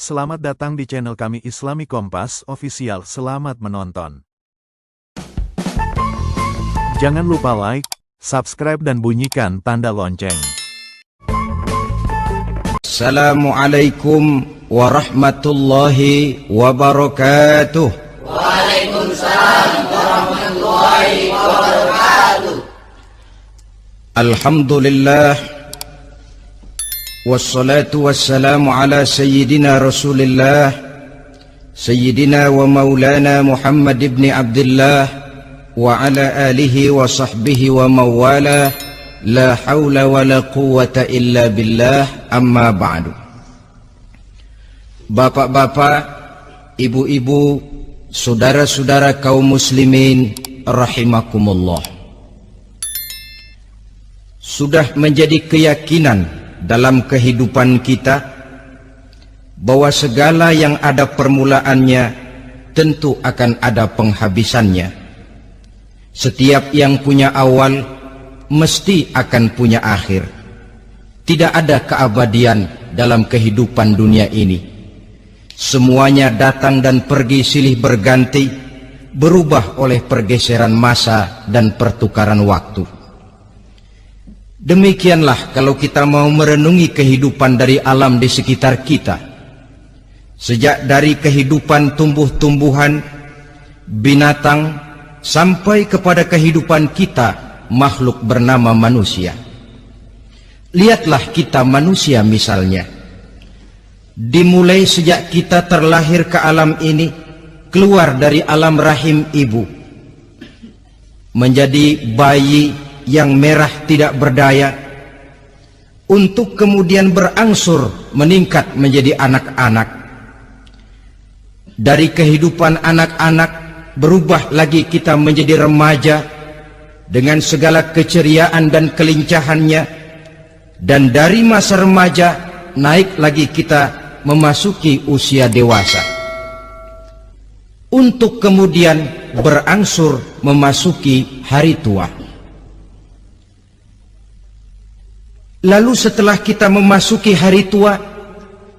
Selamat datang di channel kami Islami Kompas Official. Selamat menonton. Jangan lupa like, subscribe dan bunyikan tanda lonceng. Assalamualaikum warahmatullahi wabarakatuh. Waalaikumsalam warahmatullahi wabarakatuh. Alhamdulillah, wassalatu wassalamu ala sayyidina Rasulillah, sayyidina wa maulana Muhammad ibn Abdullah wa ala alihi wa sahbihi wa mawala. La hawla wa la quwwata illa billah, amma ba'du. Bapak-bapak, ibu-ibu, saudara-saudara kaum muslimin rahimakumullah. Sudah menjadi keyakinan dalam kehidupan kita bahwa segala yang ada permulaannya tentu akan ada penghabisannya. Setiap yang punya awal mesti akan punya akhir. Tidak ada keabadian dalam kehidupan dunia ini. Semuanya datang dan pergi silih berganti, berubah oleh pergeseran masa dan pertukaran waktu. Demikianlah kalau kita mau merenungi kehidupan dari alam di sekitar kita. Sejak dari kehidupan tumbuh-tumbuhan, binatang, sampai kepada kehidupan kita, makhluk bernama manusia. Lihatlah kita manusia misalnya. Dimulai sejak kita terlahir ke alam ini, keluar dari alam rahim ibu, menjadi bayi yang merah tidak berdaya, untuk kemudian berangsur meningkat menjadi anak-anak. Dari kehidupan anak-anak berubah lagi kita menjadi remaja dengan segala keceriaan dan kelincahannya, dan dari masa remaja naik lagi kita memasuki usia dewasa, untuk kemudian berangsur memasuki hari tua. Lalu setelah kita memasuki hari tua,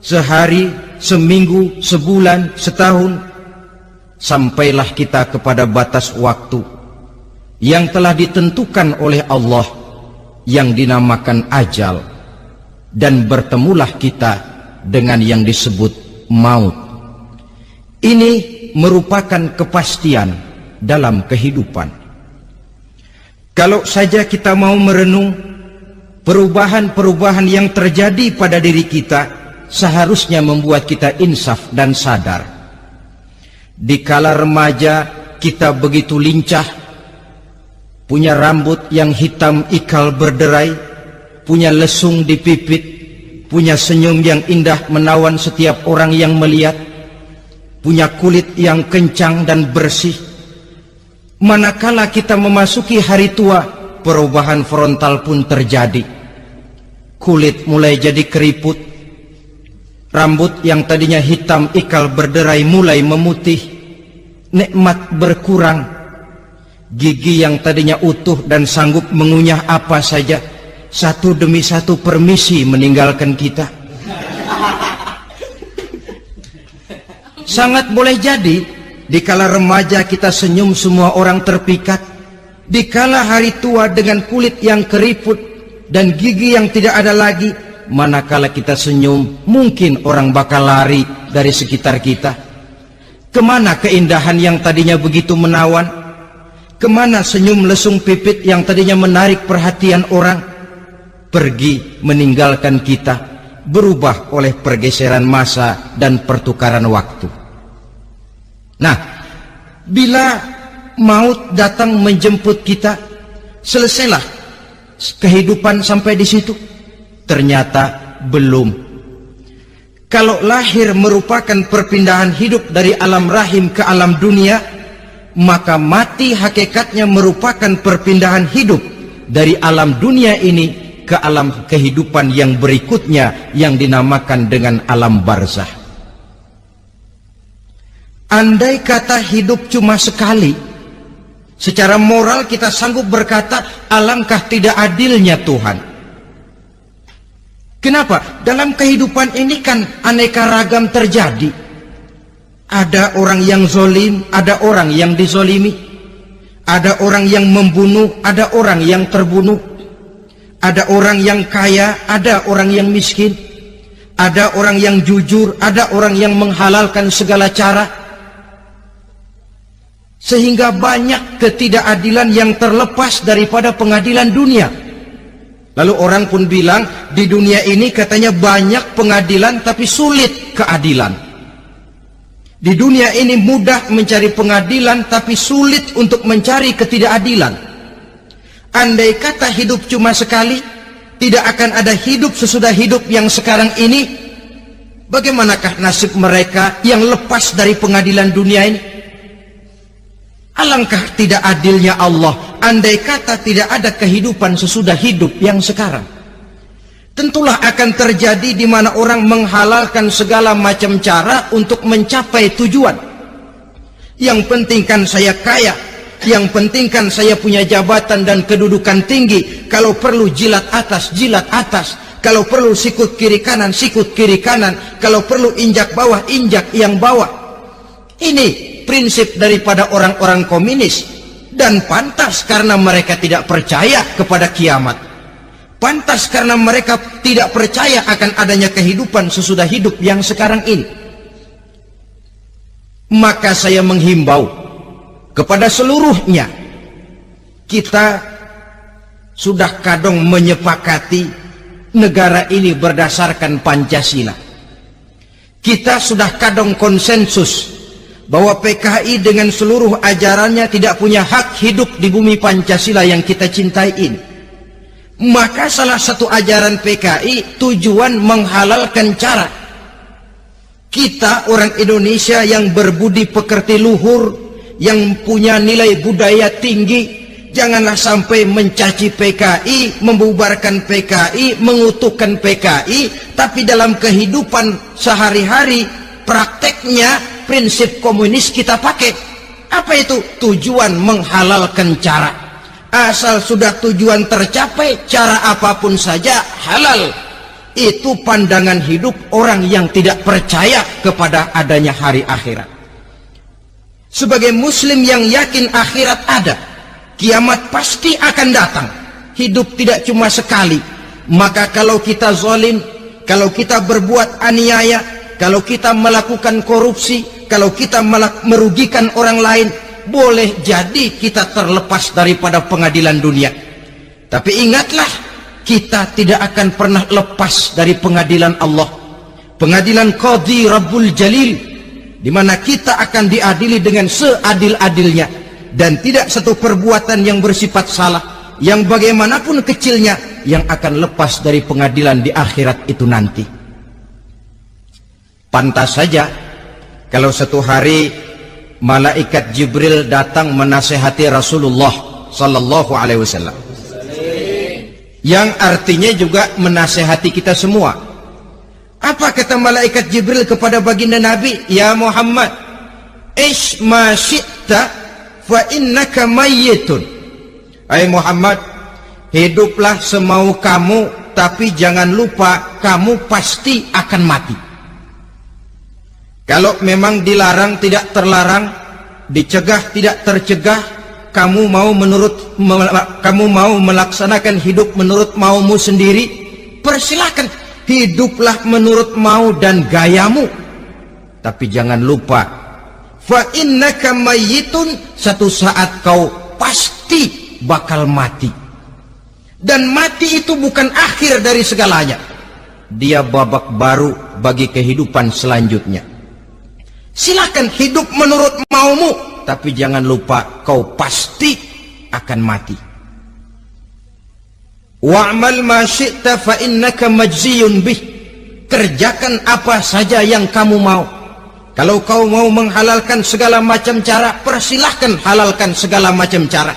sehari, seminggu, sebulan, setahun, sampailah kita kepada batas waktu yang telah ditentukan oleh Allah, yang dinamakan ajal, dan bertemulah kita dengan yang disebut maut. Ini merupakan kepastian dalam kehidupan. Kalau saja kita mau merenung, perubahan-perubahan yang terjadi pada diri kita seharusnya membuat kita insaf dan sadar. Dikala remaja kita begitu lincah, punya rambut yang hitam ikal berderai, punya lesung di pipit, punya senyum yang indah menawan setiap orang yang melihat, punya kulit yang kencang dan bersih. Manakala kita memasuki hari tua, perubahan frontal pun terjadi. Kulit mulai jadi keriput, rambut yang tadinya hitam ikal berderai mulai memutih, nikmat berkurang, gigi yang tadinya utuh dan sanggup mengunyah apa saja, satu demi satu permisi meninggalkan kita. Sangat boleh jadi dikala remaja kita senyum semua orang terpikat, dikala hari tua dengan kulit yang keriput dan gigi yang tidak ada lagi, manakala kita senyum mungkin orang bakal lari dari sekitar kita. Kemana keindahan yang tadinya begitu menawan? Kemana senyum lesung pipit yang tadinya menarik perhatian orang? Pergi meninggalkan kita, berubah oleh pergeseran masa dan pertukaran waktu. Nah, bila maut datang menjemput kita, selesailah kehidupan sampai di situ? Ternyata belum. Kalau lahir merupakan perpindahan hidup dari alam rahim ke alam dunia, maka mati hakikatnya merupakan perpindahan hidup dari alam dunia ini ke alam kehidupan yang berikutnya, yang dinamakan dengan alam barzah. Andai kata hidup cuma sekali, secara moral kita sanggup berkata, alangkah tidak adilnya Tuhan. Kenapa? Dalam kehidupan ini kan aneka ragam terjadi. Ada orang yang zolim, ada orang yang dizolimi. Ada orang yang membunuh, ada orang yang terbunuh. Ada orang yang kaya, ada orang yang miskin. Ada orang yang jujur, ada orang yang menghalalkan segala cara. Sehingga banyak ketidakadilan yang terlepas daripada pengadilan dunia. Lalu orang pun bilang, di dunia ini katanya banyak pengadilan tapi sulit keadilan. Di dunia ini mudah mencari pengadilan tapi sulit untuk mencari ketidakadilan. Andai kata hidup cuma sekali, tidak akan ada hidup sesudah hidup yang sekarang ini. Bagaimanakah nasib mereka yang lepas dari pengadilan dunia ini? Alangkah tidak adilnya Allah andai kata tidak ada kehidupan sesudah hidup yang sekarang. Tentulah akan terjadi di mana orang menghalalkan segala macam cara untuk mencapai tujuan. Yang penting kan saya kaya, yang penting kan saya punya jabatan dan kedudukan tinggi. Kalau perlu jilat atas, jilat atas. Kalau perlu sikut kiri kanan, sikut kiri kanan. Kalau perlu injak bawah, injak yang bawah. Ini prinsip daripada orang-orang komunis, dan pantas karena mereka tidak percaya kepada kiamat. Pantas karena mereka tidak percaya akan adanya kehidupan sesudah hidup yang sekarang ini. Maka saya menghimbau kepada seluruhnya, kita sudah kadung menyepakati negara ini berdasarkan Pancasila. Kita sudah kadung konsensus bahwa PKI dengan seluruh ajarannya tidak punya hak hidup di bumi Pancasila yang kita cintai ini. Maka salah satu ajaran PKI tujuan menghalalkan cara. Kita orang Indonesia yang berbudi pekerti luhur, yang punya nilai budaya tinggi, janganlah sampai mencaci PKI, membubarkan PKI, mengutuhkan PKI, tapi dalam kehidupan sehari-hari prakteknya prinsip komunis kita pakai. Apa itu? Tujuan menghalalkan cara. Asal sudah tujuan tercapai, cara apapun saja halal. Itu pandangan hidup orang yang tidak percaya kepada adanya hari akhirat. Sebagai muslim yang yakin akhirat ada, kiamat pasti akan datang. Hidup tidak cuma sekali. Maka kalau kita zalim, kalau kita berbuat aniaya, kalau kita melakukan korupsi, kalau kita merugikan orang lain, boleh jadi kita terlepas daripada pengadilan dunia. Tapi ingatlah, kita tidak akan pernah lepas dari pengadilan Allah, pengadilan Qadhi Rabbul Jalil, di mana kita akan diadili dengan seadil-adilnya, dan tidak satu perbuatan yang bersifat salah, yang bagaimanapun kecilnya, yang akan lepas dari pengadilan di akhirat itu nanti. Pantas saja kalau satu hari malaikat Jibril datang menasihati Rasulullah sallallahu alaihi wasallam, yang artinya juga menasihati kita semua. Apa kata malaikat Jibril kepada baginda Nabi? Ya Muhammad, ish ma syi'ta fa innaka mayyitun. Hai Muhammad, hiduplah semau kamu, tapi jangan lupa kamu pasti akan mati. Kalau memang dilarang tidak terlarang, dicegah tidak tercegah, kamu mau melaksanakan hidup menurut maumu sendiri, persilahkan, hiduplah menurut mau dan gayamu. Tapi jangan lupa, fa innaka mayyitun, satu saat kau pasti bakal mati. Dan mati itu bukan akhir dari segalanya, dia babak baru bagi kehidupan selanjutnya. Silakan hidup menurut maumu, tapi jangan lupa kau pasti akan mati. Wa'mal ma syi'ta fa innaka majziyun bih. Kerjakan apa saja yang kamu mau. Kalau kau mau menghalalkan segala macam cara, persilahkan halalkan segala macam cara.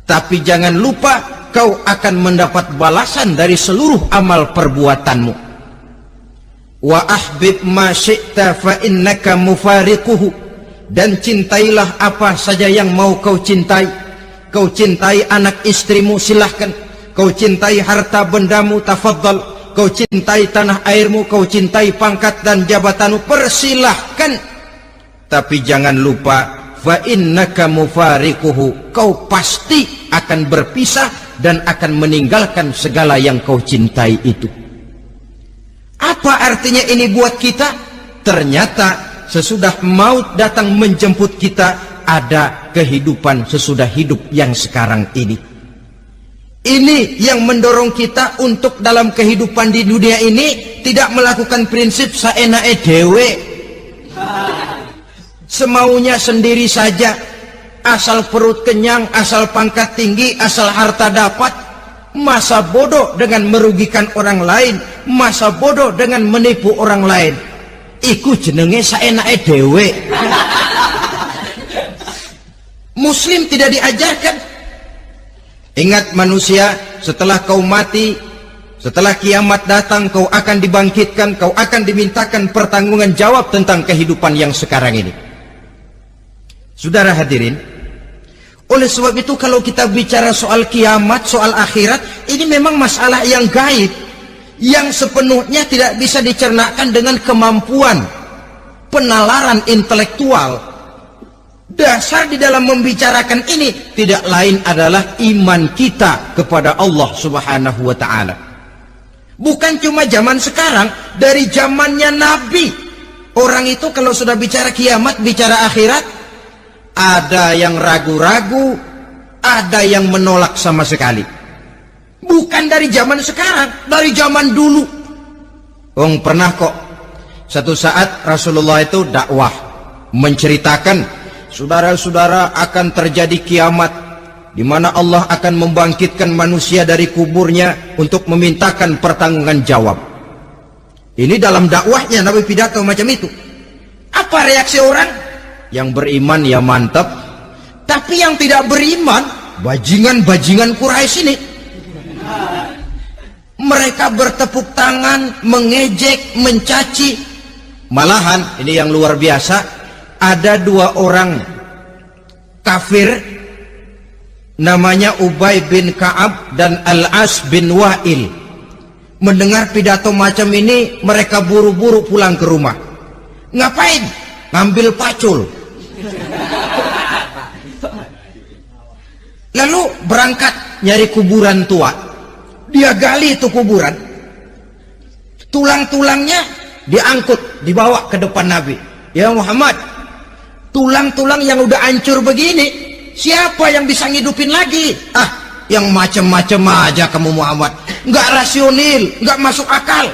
Tapi jangan lupa kau akan mendapat balasan dari seluruh amal perbuatanmu. Wa ahbib ma syi'ta fa innaka mufariquhu. Dan cintailah apa saja yang mau kau cintai. Kau cintai anak istrimu, silahkan. Kau cintai harta bendamu, tafadhal. kau cintai tanah airmu, kau cintai pangkat dan jabatanmu, persilahkan. Tapi jangan lupa, fa innaka mufariquhu, kau pasti akan berpisah dan akan meninggalkan segala yang kau cintai itu. Apa artinya ini buat kita? Ternyata sesudah maut datang menjemput kita, ada kehidupan sesudah hidup yang sekarang ini. Ini yang mendorong kita untuk dalam kehidupan di dunia ini tidak melakukan prinsip saenake dhewe, semaunya sendiri saja, asal perut kenyang, asal pangkat tinggi, asal harta dapat. Masa bodoh dengan merugikan orang lain, masa bodoh dengan menipu orang lain. Iku jenenge saenake dhewe. Muslim tidak diajarkan. Ingat manusia, setelah kau mati, setelah kiamat datang, kau akan dibangkitkan, kau akan dimintakan pertanggungan jawab tentang kehidupan yang sekarang ini. Saudara hadirin, oleh sebab itu kalau kita bicara soal kiamat, soal akhirat, ini memang masalah yang gaib, yang sepenuhnya tidak bisa dicernakan dengan kemampuan penalaran intelektual. Dasar di dalam membicarakan ini tidak lain adalah iman kita kepada Allah Subhanahu wa ta'ala. Bukan cuma zaman sekarang, dari zamannya Nabi. Orang itu kalau sudah bicara kiamat, bicara akhirat, ada yang ragu-ragu, ada yang menolak sama sekali. Bukan dari zaman sekarang, dari zaman dulu. Pernah kok satu saat Rasulullah itu dakwah menceritakan, saudara-saudara, akan terjadi kiamat di mana Allah akan membangkitkan manusia dari kuburnya untuk memintakan pertanggungan jawab. Ini dalam dakwahnya Nabi pidato macam itu. Apa reaksi orang? Yang beriman ya mantap, tapi yang tidak beriman, bajingan-bajingan Quraisy ini, mereka bertepuk tangan, mengejek, mencaci. Malahan ini yang luar biasa, ada dua orang kafir namanya Ubay bin Ka'ab dan Al-As bin Wa'il. Mendengar pidato macam ini, mereka buru-buru pulang ke rumah. Ngapain? Ngambil pacul. Lalu berangkat nyari kuburan tua. Dia gali itu kuburan, tulang-tulangnya diangkut, dibawa ke depan Nabi. Ya Muhammad, tulang-tulang yang udah hancur begini, siapa yang bisa ngidupin lagi? Yang macam-macam aja kamu Muhammad, nggak rasional, nggak masuk akal.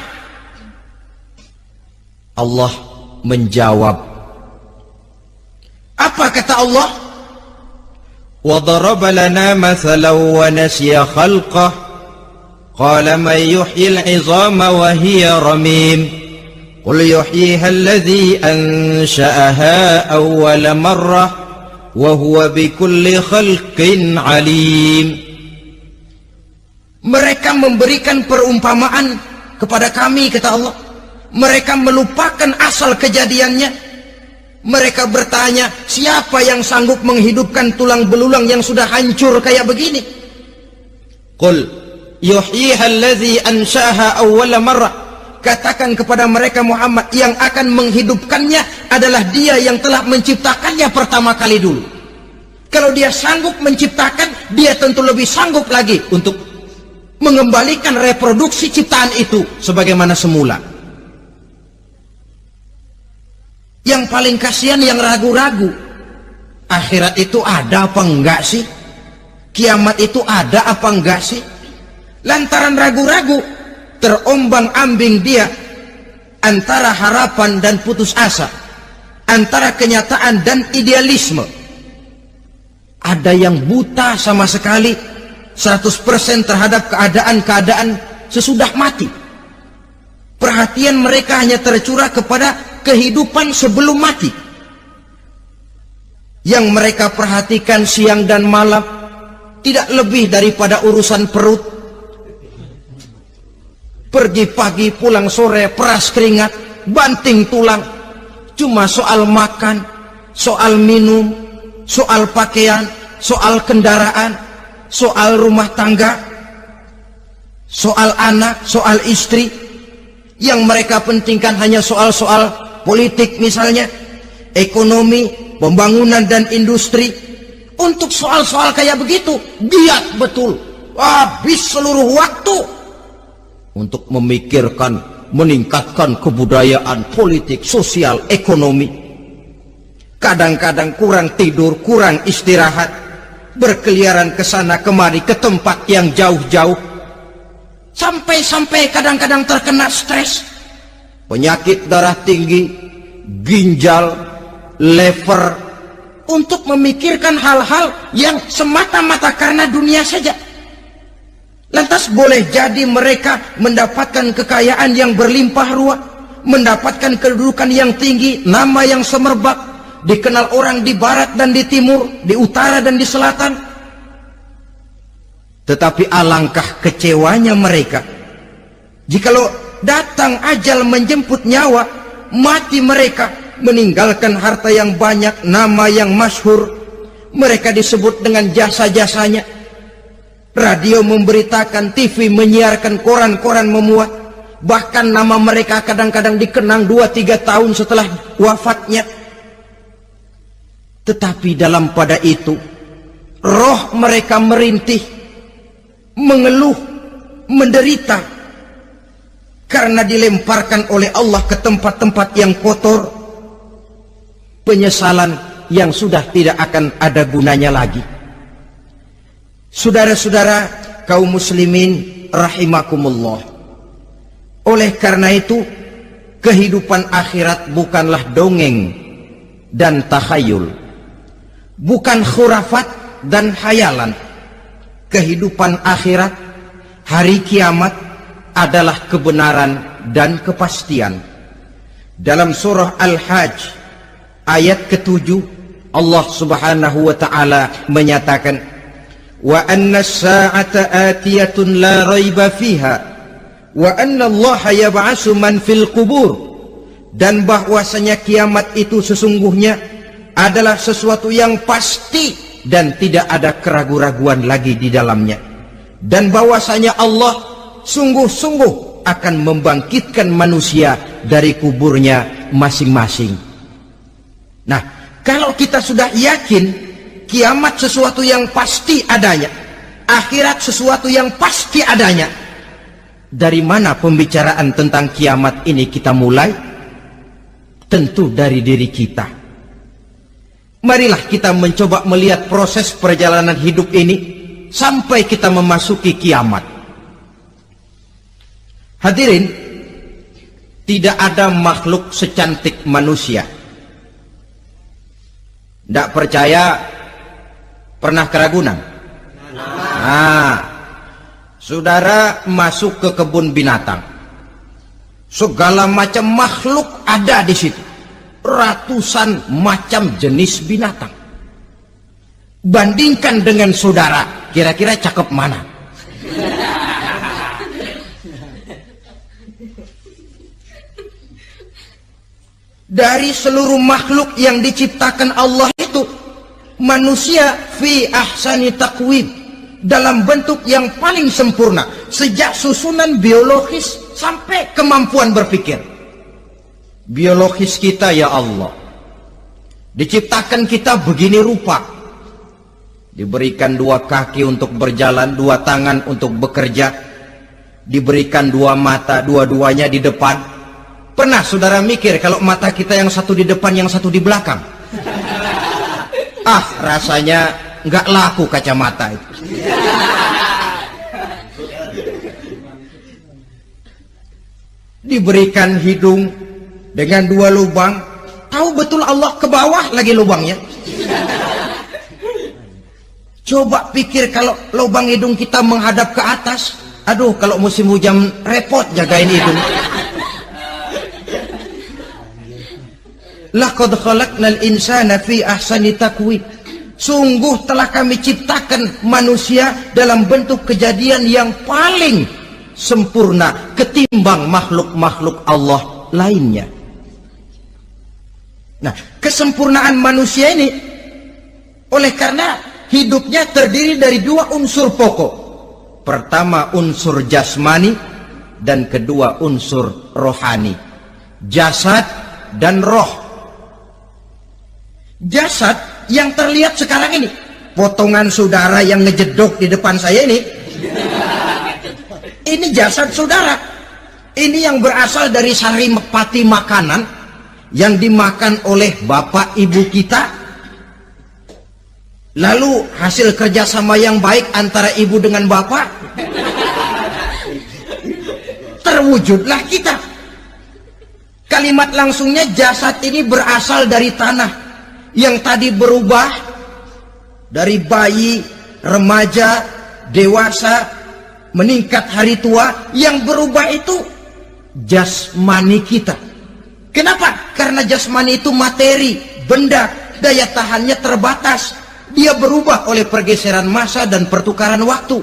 Allah menjawab. Apa kata Allah? وَضَرَبَ لَنَا مَثَلًا وَنَسِيَ خَلْقَهُ قَالَ مَنْ يُحْيِي الْعِظَامَ وَهِيَ رَمِيمٌ قُلْ يُحْيِيهَا الَّذِي أَنْشَأَهَا أَوَّلَ مَرَّةٍ وَهُوَ بِكُلِّ خَلْقٍ عَلِيمٌ. Mereka memberikan perumpamaan kepada kami, kata Allah. Mereka melupakan asal kejadiannya. Mereka bertanya, siapa yang sanggup menghidupkan tulang belulang yang sudah hancur kayak begini? Qul yuhyiha alladhi ansha'aha awwala marrah. Katakan kepada mereka Muhammad, yang akan menghidupkannya adalah dia yang telah menciptakannya pertama kali dulu. Kalau dia sanggup menciptakan, dia tentu lebih sanggup lagi untuk mengembalikan reproduksi ciptaan itu sebagaimana semula. Yang paling kasihan yang ragu-ragu. Akhirat itu ada apa enggak sih? Kiamat itu ada apa enggak sih? Lantaran ragu-ragu, terombang-ambing dia antara harapan dan putus asa, antara kenyataan dan idealisme. Ada yang buta sama sekali 100% terhadap keadaan-keadaan sesudah mati. Perhatian mereka hanya tercurah kepada kehidupan sebelum mati. Yang mereka perhatikan siang dan malam tidak lebih daripada urusan perut. Pergi pagi pulang sore, peras keringat, banting tulang. Cuma soal makan, soal minum, soal pakaian, soal kendaraan, soal rumah tangga. soal anak, soal istri. Yang mereka pentingkan hanya soal-soal politik misalnya, ekonomi, pembangunan dan industri. Untuk soal-soal kayak begitu, giat betul, habis seluruh waktu untuk memikirkan, meningkatkan kebudayaan, politik, sosial, ekonomi. Kadang-kadang kurang tidur, kurang istirahat, berkeliaran ke sana kemari, ke tempat yang jauh-jauh, sampai kadang-kadang terkena stres, penyakit darah tinggi, ginjal, lever, untuk memikirkan hal-hal yang semata-mata karena dunia saja. Lantas boleh jadi mereka mendapatkan kekayaan yang berlimpah ruah, mendapatkan kedudukan yang tinggi, nama yang semerbak, dikenal orang di barat dan di timur, di utara dan di selatan. Tetapi alangkah kecewanya mereka jikalau datang ajal menjemput nyawa, mati mereka, meninggalkan harta yang banyak, nama yang masyhur. Mereka disebut dengan jasa-jasanya. Radio memberitakan, TV menyiarkan, koran-koran memuat. Bahkan nama mereka kadang-kadang dikenang 2-3 tahun setelah wafatnya. Tetapi dalam pada itu, roh mereka merintih, mengeluh, menderita, karena dilemparkan oleh Allah ke tempat-tempat yang kotor, penyesalan yang sudah tidak akan ada gunanya lagi. Saudara-saudara kaum muslimin rahimakumullah, oleh karena itu kehidupan akhirat bukanlah dongeng dan takhayul, bukan khurafat dan hayalan. Kehidupan akhirat, hari kiamat adalah kebenaran dan kepastian. Dalam surah Al-Hajj ayat ke-7, Allah Subhanahu wa taala menyatakan, wa anna as-sa'ata atiyatun la raiba fiha wa anna Allah yab'atsu man fil qubur. Dan bahwasanya kiamat itu sesungguhnya adalah sesuatu yang pasti dan tidak ada keraguan-raguan lagi di dalamnya, dan bahwasanya Allah sungguh-sungguh akan membangkitkan manusia dari kuburnya masing-masing. Nah, kalau kita sudah yakin kiamat sesuatu yang pasti adanya, akhirat sesuatu yang pasti adanya, dari mana pembicaraan tentang kiamat ini kita mulai? Tentu dari diri kita. Marilah kita mencoba melihat proses perjalanan hidup ini sampai kita memasuki kiamat. Hadirin, tidak ada makhluk secantik manusia. Tidak percaya, pernah ke Ragunan? Nah, saudara masuk ke kebun binatang, segala macam makhluk ada di situ, ratusan macam jenis binatang. Bandingkan dengan saudara, kira-kira cakep mana? Dari seluruh makhluk yang diciptakan Allah itu, manusia fi ahsani taqwim, dalam bentuk yang paling sempurna, sejak susunan biologis sampai kemampuan berpikir. Biologis kita, ya Allah, diciptakan kita begini rupa, diberikan 2 kaki untuk berjalan, 2 tangan untuk bekerja, diberikan 2 mata, dua-duanya di depan. Pernah saudara mikir kalau mata kita yang satu di depan, yang satu di belakang? Ah, rasanya nggak laku kacamata itu. Diberikan hidung dengan 2 lubang, tahu betul Allah ke bawah lagi lubangnya. Coba pikir kalau lubang hidung kita menghadap ke atas. Aduh, kalau musim hujan repot jagain hidung. Laqad khalaqnal insana fi ahsani taqwim. Sungguh telah kami ciptakan manusia dalam bentuk kejadian yang paling sempurna ketimbang makhluk-makhluk Allah lainnya. Nah, kesempurnaan manusia ini oleh karena hidupnya terdiri dari 2 unsur pokok, Pertama unsur jasmani dan kedua unsur rohani. Jasad dan roh. Jasad yang terlihat sekarang ini, potongan saudara yang ngejedok di depan saya ini jasad saudara. Ini yang berasal dari saripati makanan yang dimakan oleh bapak ibu kita. Lalu hasil kerjasama yang baik antara ibu dengan bapak, terwujudlah kita. Kalimat langsungnya, jasad ini berasal dari tanah yang tadi berubah dari bayi, remaja, dewasa, meningkat hari tua. Yang berubah itu jasmani kita. Kenapa? Karena jasmani itu materi, benda, daya tahannya terbatas. Dia berubah oleh pergeseran masa dan pertukaran waktu.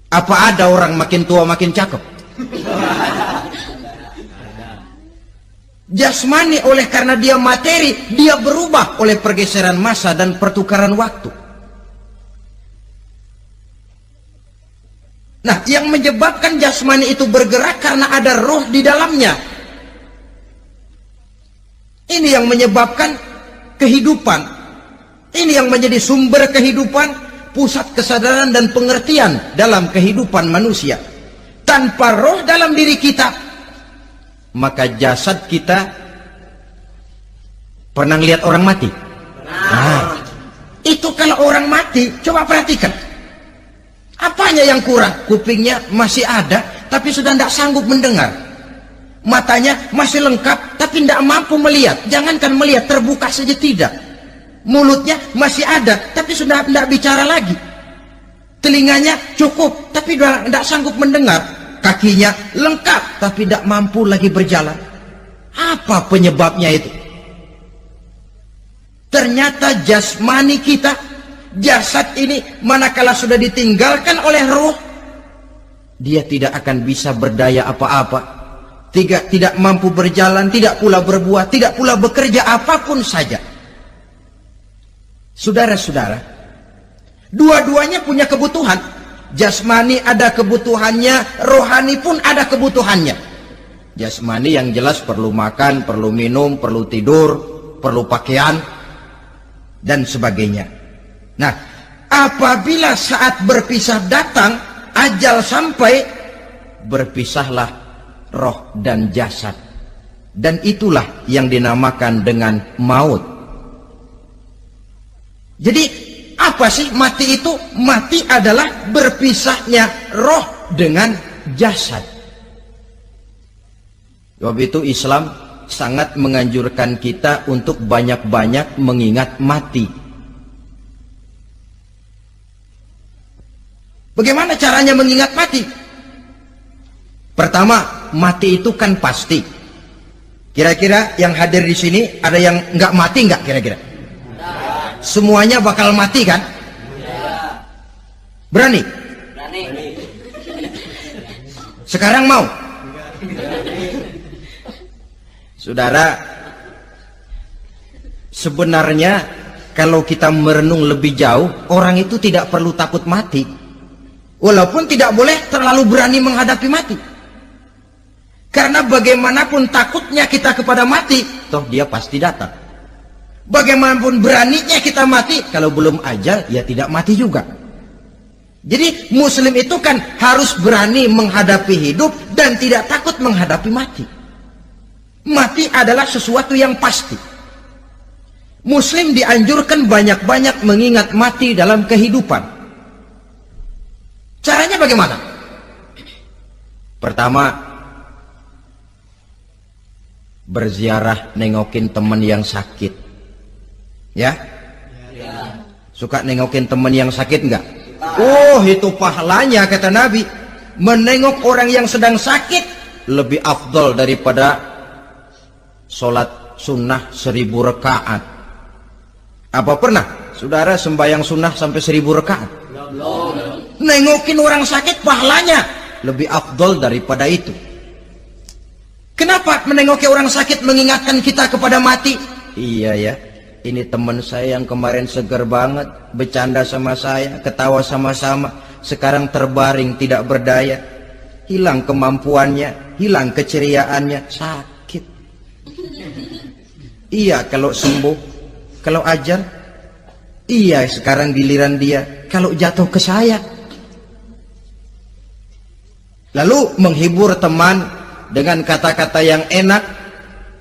Apa ada orang makin tua makin cakep? Jasmani oleh karena dia materi, dia berubah oleh pergeseran masa dan pertukaran waktu. Nah, yang menyebabkan jasmani itu bergerak karena ada roh di dalamnya. Ini yang menyebabkan kehidupan. Ini yang menjadi sumber kehidupan, pusat kesadaran dan pengertian dalam kehidupan manusia. Tanpa roh dalam diri kita, maka jasad kita pernah lihat orang mati. Nah, itu kalau orang mati, coba perhatikan. Apanya yang kurang? Kupingnya masih ada, tapi sudah tidak sanggup mendengar. Matanya masih lengkap, tapi tidak mampu melihat. Jangankan melihat, terbuka saja tidak. Mulutnya masih ada, tapi sudah tidak bicara lagi. Telinganya cukup, tapi sudah tidak sanggup mendengar. Kakinya lengkap, tapi tidak mampu lagi berjalan. Apa penyebabnya itu? Ternyata jasmani kita, jasad ini, manakala sudah ditinggalkan oleh roh, dia tidak akan bisa berdaya apa-apa. Tidak mampu berjalan, tidak pula berbuat, tidak pula bekerja apapun saja. Saudara-saudara, dua-duanya punya kebutuhan. Jasmani ada kebutuhannya, rohani pun ada kebutuhannya. Jasmani yang jelas perlu makan, perlu minum, perlu tidur, perlu pakaian, dan sebagainya. Nah, apabila saat berpisah datang, ajal sampai, berpisahlah roh dan jasad. Dan itulah yang dinamakan dengan maut. Jadi apa sih mati itu? Mati adalah berpisahnya roh dengan jasad. Sebab itu Islam sangat menganjurkan kita untuk banyak-banyak mengingat mati. Bagaimana caranya mengingat mati? Pertama, mati itu kan pasti. Kira-kira yang hadir di sini ada yang nggak mati nggak kira-kira? Semuanya bakal mati kan? Berani? Berani. Sekarang mau? Saudara, sebenarnya kalau kita merenung lebih jauh, orang itu tidak perlu takut mati. Walaupun tidak boleh terlalu berani menghadapi mati. Karena bagaimanapun takutnya kita kepada mati, toh dia pasti datang. Bagaimanapun beraninya kita mati, kalau belum ajal ya tidak mati juga. Jadi muslim itu kan harus berani menghadapi hidup dan tidak takut menghadapi mati. Mati adalah sesuatu yang pasti. Muslim dianjurkan banyak-banyak mengingat mati dalam kehidupan. Caranya bagaimana? Pertama, berziarah nengokin teman yang sakit. Ya? Suka nengokin teman yang sakit enggak? Oh, itu pahalanya kata Nabi. Menengok orang yang sedang sakit lebih afdol daripada sholat sunnah 1000 rakaat. Apa pernah saudara sembahyang sunnah sampai 1000 rakaat? Nengokin orang sakit pahalanya lebih afdol daripada itu. Kenapa menengoki orang sakit mengingatkan kita kepada mati? Iya ya, ini teman saya yang kemarin seger banget, bercanda sama saya, ketawa sama-sama. sekarang terbaring tidak berdaya, hilang kemampuannya, hilang keceriaannya, sakit. Iya kalau sembuh, kalau ajal, iya sekarang giliran dia, kalau jatuh ke saya. Lalu menghibur teman dengan kata-kata yang enak,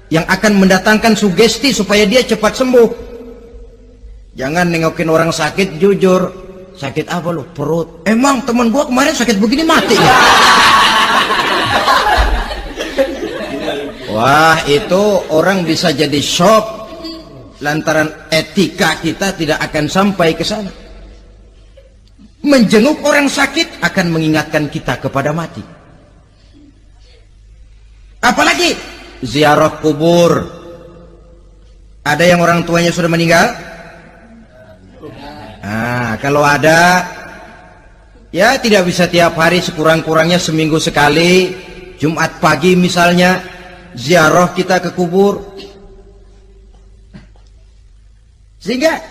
yang akan mendatangkan sugesti supaya dia cepat sembuh. Jangan nengokin orang sakit jujur, sakit apa lu? Perut. Emang teman gua kemarin sakit begini mati ya? Wah, itu orang bisa jadi shock lantaran etika kita tidak akan sampai ke sana. Menjenguk orang sakit akan mengingatkan kita kepada mati. Apalagi ziarah kubur. Ada yang orang tuanya sudah meninggal? Nah, kalau ada, ya tidak bisa tiap hari, sekurang-kurangnya seminggu sekali, Jumat pagi misalnya, ziarah kita ke kubur. Sehingga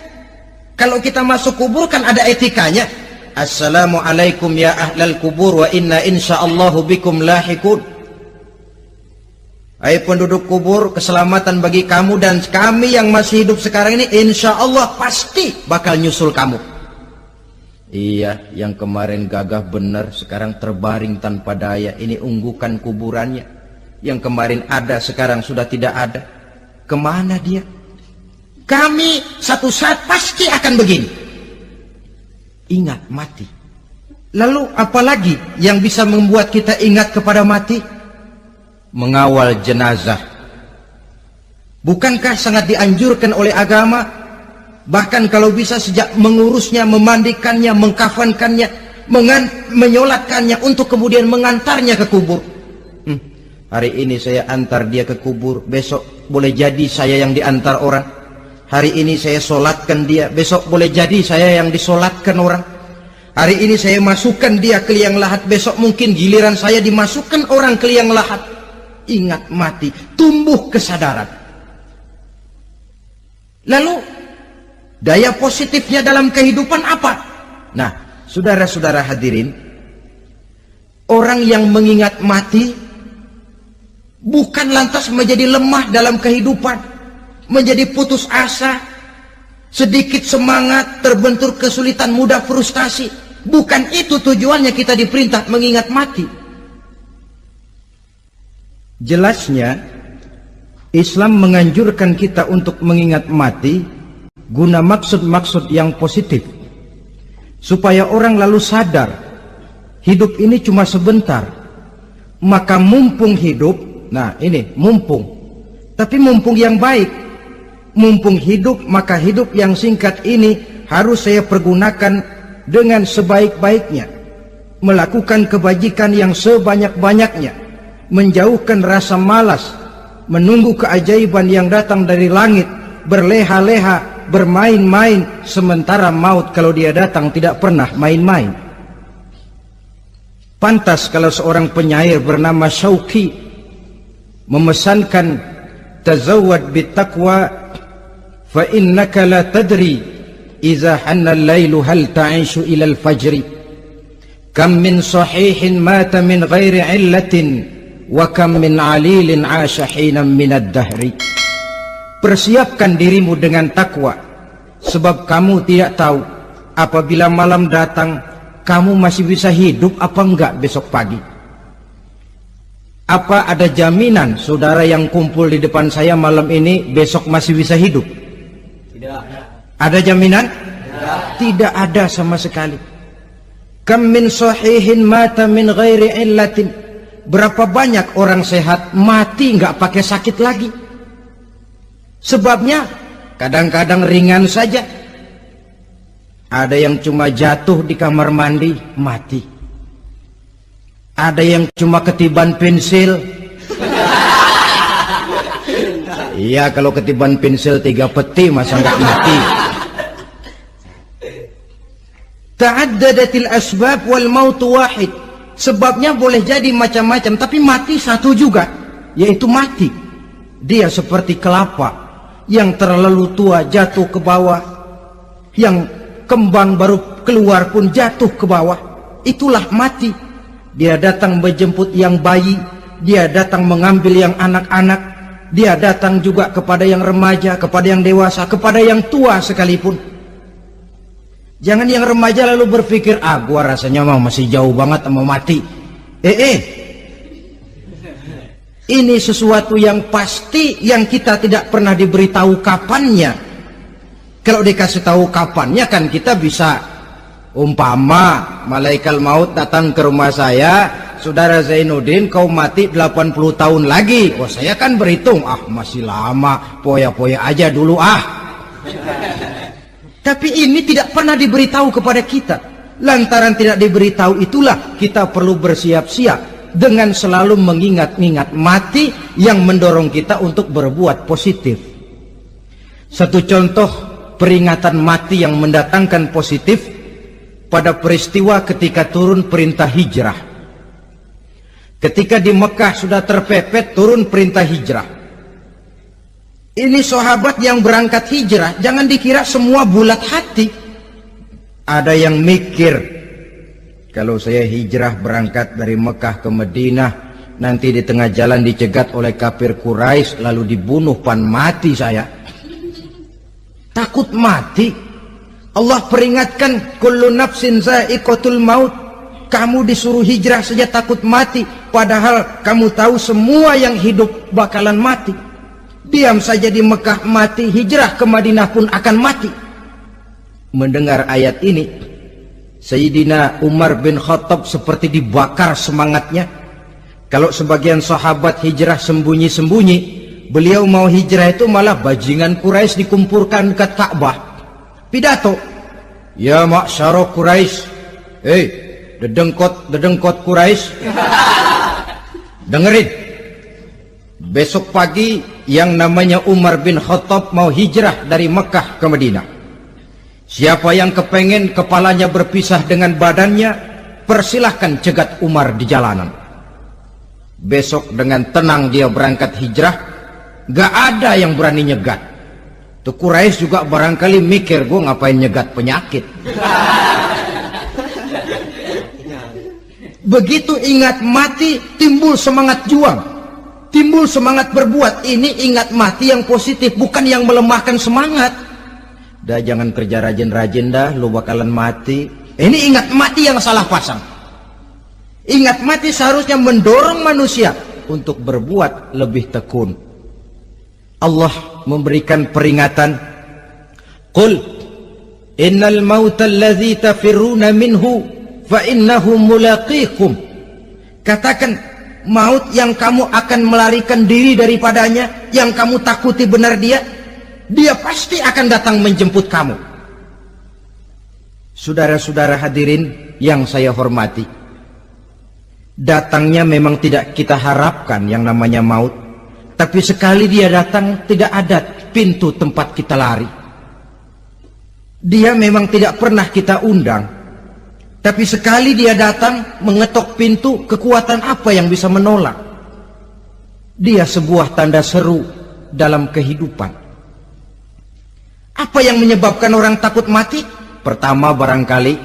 kalau kita masuk kubur kan ada etikanya. Assalamualaikum ya ahlal kubur wa inna insyaallahu bikum lahikun. Hai penduduk kubur, keselamatan bagi kamu dan kami yang masih hidup sekarang ini insya Allah pasti bakal nyusul kamu. Iya, yang kemarin gagah benar sekarang terbaring tanpa daya. Ini unggukan kuburannya. Yang kemarin ada sekarang sudah tidak ada. Kemana dia? Kami satu saat pasti akan begini. Ingat mati. Lalu apalagi yang bisa membuat kita ingat kepada mati? Mengawal jenazah. Bukankah sangat dianjurkan oleh agama? Bahkan kalau bisa sejak mengurusnya, memandikannya, mengkafankannya, menyolatkannya untuk kemudian mengantarnya ke kubur. Hari ini saya antar dia ke kubur, besok boleh jadi saya yang diantar orang. Hari ini saya solatkan dia, besok boleh jadi saya yang disolatkan orang. Hari ini saya masukkan dia ke liang lahat, besok mungkin giliran saya dimasukkan orang ke liang lahat. Ingat mati, tumbuh kesadaran. Lalu daya positifnya dalam kehidupan apa? Nah, saudara-saudara hadirin, orang yang mengingat mati bukan lantas menjadi lemah dalam kehidupan, menjadi putus asa, sedikit semangat, terbentur kesulitan, mudah frustasi. Bukan itu tujuannya kita diperintah mengingat mati. Jelasnya Islam menganjurkan kita untuk mengingat mati guna maksud-maksud yang positif, supaya orang lalu sadar hidup ini cuma sebentar. Maka mumpung hidup, nah ini mumpung, tapi mumpung yang baik. Mumpung hidup, maka hidup yang singkat ini harus saya pergunakan dengan sebaik-baiknya, melakukan kebajikan yang sebanyak-banyaknya, menjauhkan rasa malas, menunggu keajaiban yang datang dari langit, berleha-leha, bermain-main, sementara maut kalau dia datang tidak pernah main-main. Pantas kalau seorang penyair bernama Syauqi memesankan, tazawwad bittaqwa fa innaka la tadri idza hanna al-lailu hal ta'ishu ila al-fajri, kam min sahihin mata min ghairi illatin wa kam min alilin 'asha hinan min ad-dahri. Persiapkan dirimu dengan takwa, sebab kamu tidak tahu apabila malam datang kamu masih bisa hidup apa enggak besok pagi. Apa ada jaminan saudara yang kumpul di depan saya malam ini besok masih bisa hidup? Tidak. Ada jaminan? Tidak ada sama sekali. Kam min sahihin mata min ghairi illatin. Berapa banyak orang sehat mati nggak pakai sakit lagi. Sebabnya kadang-kadang ringan saja. Ada yang cuma jatuh di kamar mandi mati. Ada yang cuma ketiban pensil. Iya, kalau ketiban pensil 3 peti masa nggak mati. Ta'addadatil asbab wal mautu wahid. Sebabnya boleh jadi macam-macam, tapi mati satu juga, yaitu mati. Dia seperti kelapa yang terlalu tua jatuh ke bawah, yang kembang baru keluar pun jatuh ke bawah. itulah mati. Dia datang menjemput yang bayi, dia datang mengambil yang anak-anak, dia datang juga kepada yang remaja, kepada yang dewasa, kepada yang tua sekalipun. Jangan yang remaja lalu berpikir, gua rasanya masih jauh banget sama mati. Ini sesuatu yang pasti yang kita tidak pernah diberitahu kapannya. Kalau dikasih tahu kapannya kan kita bisa, umpama malaikat maut datang ke rumah saya, saudara Zainuddin kau mati 80 tahun lagi. Wah, saya kan berhitung, masih lama, poya-poya aja dulu Tapi ini tidak pernah diberitahu kepada kita. Lantaran tidak diberitahu itulah kita perlu bersiap-siap dengan selalu mengingat-ingat mati yang mendorong kita untuk berbuat positif. Satu contoh peringatan mati yang mendatangkan positif pada peristiwa ketika turun perintah hijrah. Ketika di Mekah sudah terpepet turun perintah hijrah. Ini sahabat yang berangkat hijrah, jangan dikira semua bulat hati. Ada yang mikir, kalau saya hijrah berangkat dari Mekah ke Madinah, nanti di tengah jalan dicegat oleh kafir Quraisy lalu dibunuh, mati saya. Takut mati. Allah peringatkan, kullu nafsin za'iqatul maut. Kamu disuruh hijrah saja takut mati, padahal kamu tahu semua yang hidup bakalan mati. Diam saja di Mekah mati, hijrah ke Madinah pun akan mati. Mendengar ayat ini, Sayyidina Umar bin Khattab seperti dibakar semangatnya. Kalau sebagian sahabat hijrah sembunyi-sembunyi, beliau mau hijrah itu malah bajingan Quraisy dikumpulkan ke Ka'bah. Pidato, ya ma'syara Quraisy, dedengkot Quraisy, dengerin. Besok pagi yang namanya Umar bin Khattab mau hijrah dari Mekah ke Madinah. Siapa yang kepengen kepalanya berpisah dengan badannya, persilahkan cegat Umar di jalanan. Besok dengan tenang dia berangkat hijrah, gak ada yang berani nyegat. Tuh Quraisy juga barangkali mikir, gue ngapain nyegat penyakit. Begitu ingat mati, timbul semangat juang, timbul semangat berbuat. Ini ingat mati yang positif, bukan yang melemahkan semangat. Dah jangan kerja rajin-rajin dah, lu bakalan mati. Ini ingat mati yang salah pasang. Ingat mati seharusnya mendorong manusia untuk berbuat lebih tekun. Allah memberikan peringatan, qul innal mauta alladzi tafirruna minhu fa innahu mulaqikum. Katakan, maut yang kamu akan melarikan diri daripadanya, yang kamu takuti benar dia pasti akan datang menjemput kamu. Saudara-saudara hadirin yang saya hormati, datangnya memang tidak kita harapkan yang namanya maut, tapi sekali dia datang tidak ada pintu tempat kita lari. Dia memang tidak pernah kita undang, tapi sekali dia datang mengetok pintu, kekuatan apa yang bisa menolak? Dia sebuah tanda seru dalam kehidupan. Apa yang menyebabkan orang takut mati? Pertama barangkali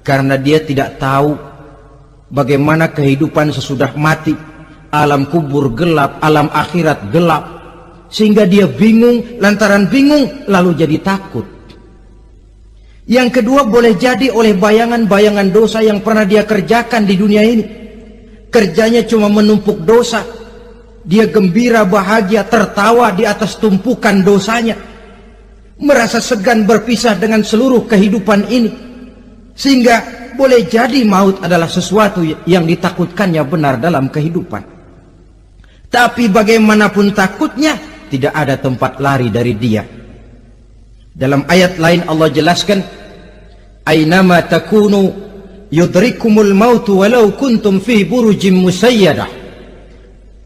karena dia tidak tahu bagaimana kehidupan sesudah mati. Alam kubur gelap, alam akhirat gelap, sehingga dia bingung. Lantaran bingung lalu jadi takut. Yang kedua boleh jadi oleh bayangan-bayangan dosa yang pernah dia kerjakan di dunia ini. Kerjanya cuma menumpuk dosa. Dia gembira, bahagia, tertawa di atas tumpukan dosanya, merasa segan berpisah dengan seluruh kehidupan ini, sehingga boleh jadi maut adalah sesuatu yang ditakutkannya benar dalam kehidupan. Tapi bagaimanapun takutnya, tidak ada tempat lari dari dia. Dalam ayat lain Allah jelaskan, ainama takunu yudrikumul mautu walau kuntum fi burujim musayyadah.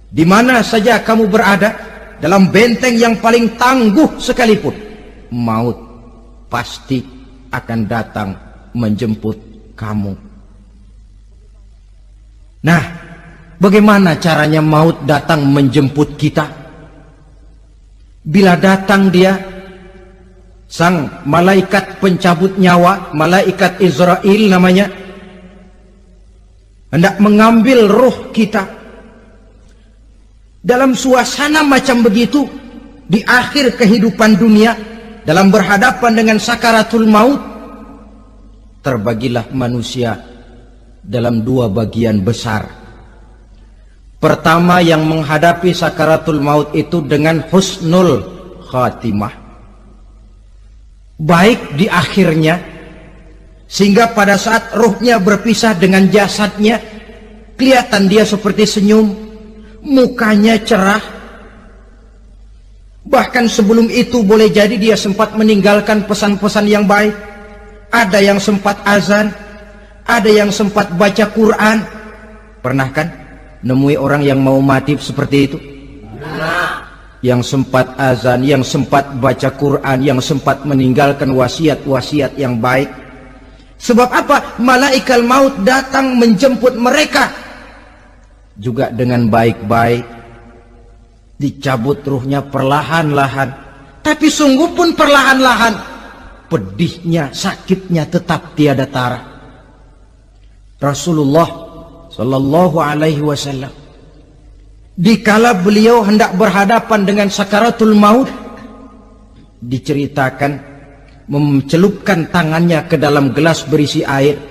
Di mana saja kamu berada, dalam benteng yang paling tangguh sekalipun, maut pasti akan datang menjemput kamu. Nah, bagaimana caranya maut datang menjemput kita? Bila datang dia, sang malaikat pencabut nyawa, malaikat Israel namanya, hendak mengambil ruh kita. Dalam suasana macam begitu, di akhir kehidupan dunia, dalam berhadapan dengan sakaratul maut, terbagilah manusia dalam dua bagian besar. Pertama, yang menghadapi sakaratul maut itu dengan husnul khatimah, baik di akhirnya, sehingga pada saat ruhnya berpisah dengan jasadnya, kelihatan dia seperti senyum, mukanya cerah. Bahkan sebelum itu boleh jadi dia sempat meninggalkan pesan-pesan yang baik. Ada yang sempat azan, ada yang sempat baca Quran. Pernah kan nemui orang yang mau mati seperti itu? Yang sempat azan, yang sempat baca Quran, yang sempat meninggalkan wasiat-wasiat yang baik. Sebab apa? Malaikat maut datang menjemput mereka juga dengan baik-baik, dicabut ruhnya perlahan-lahan, tapi sungguh pun perlahan-lahan, pedihnya, sakitnya tetap tiada tara. Rasulullah Sallallahu Alaihi Wasallam, dikala beliau hendak berhadapan dengan sakaratul maut, diceritakan mencelupkan tangannya ke dalam gelas berisi air,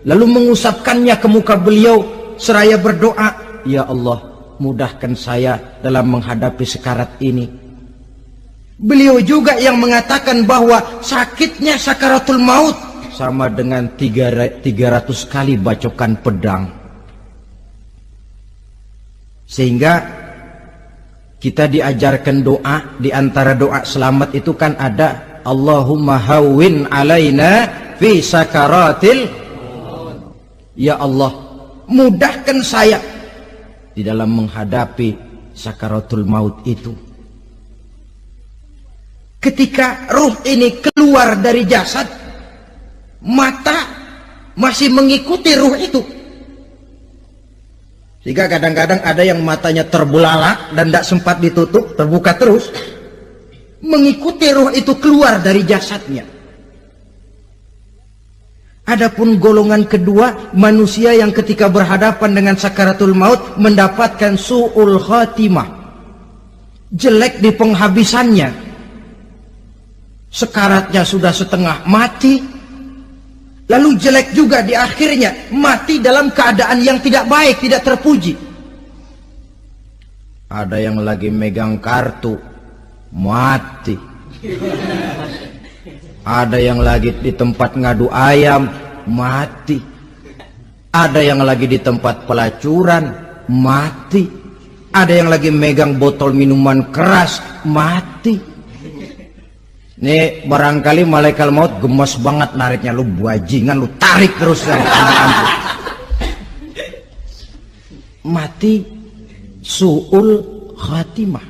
lalu mengusapkannya ke muka beliau seraya berdoa, "Ya Allah, mudahkan saya dalam menghadapi sekarat ini." Beliau juga yang mengatakan bahwa sakitnya sakaratul maut sama dengan 300 kali bacokan pedang. Sehingga kita diajarkan doa, di antara doa selamat itu kan ada Allahumma hawwin alaina fi sakaratil, ya Allah, mudahkan saya di dalam menghadapi sakaratul maut itu. Ketika ruh ini keluar dari jasad, mata masih mengikuti ruh itu. Sehingga kadang-kadang ada yang matanya terbelalak dan tidak sempat ditutup, terbuka terus, mengikuti ruh itu keluar dari jasadnya. Adapun golongan kedua, manusia yang ketika berhadapan dengan sakaratul maut mendapatkan su'ul khatimah, jelek di penghabisannya, sekaratnya sudah setengah mati, lalu jelek juga di akhirnya, mati dalam keadaan yang tidak baik, tidak terpuji. Ada yang lagi megang kartu, mati. Ada yang lagi di tempat ngadu ayam, mati. Ada yang lagi di tempat pelacuran, mati. Ada yang lagi megang botol minuman keras, mati. Nih barangkali malaikat maut gemes banget nariknya, lu bajingan, lu tarik terus. Mati su'ul khatimah.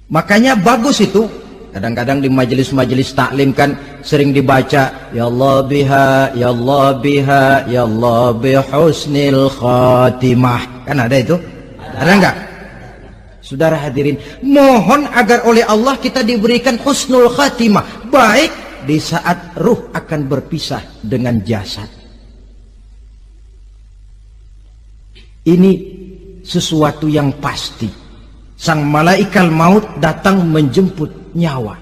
Makanya bagus itu, kadang-kadang di majelis-majelis taklim kan sering dibaca, ya Allah biha, ya Allah biha, ya Allah bihusnil khatimah. Kan ada itu? Ada enggak? Saudara hadirin, mohon agar oleh Allah kita diberikan husnul khatimah, baik di saat ruh akan berpisah dengan jasad. Ini sesuatu yang pasti. Sang malaikat maut datang menjemput nyawa.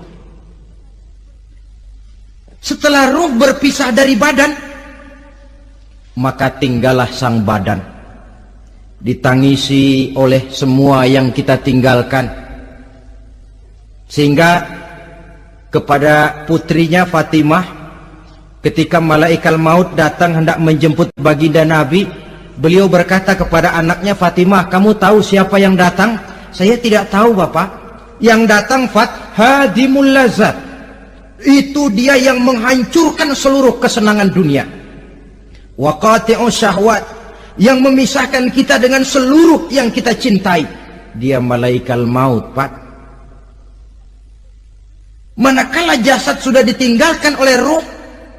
Setelah ruh berpisah dari badan, maka tinggallah sang badan, ditangisi oleh semua yang kita tinggalkan. Sehingga kepada putrinya Fatimah, ketika malaikat maut datang hendak menjemput baginda Nabi, beliau berkata kepada anaknya, Fatimah, kamu tahu siapa yang datang? Saya tidak tahu, Bapak. Yang datang hadimul lazat, itu dia yang menghancurkan seluruh kesenangan dunia. Wa qati'us syahwat, yang memisahkan kita dengan seluruh yang kita cintai. Dia malaikat maut, Pak. Manakala jasad sudah ditinggalkan oleh ruh,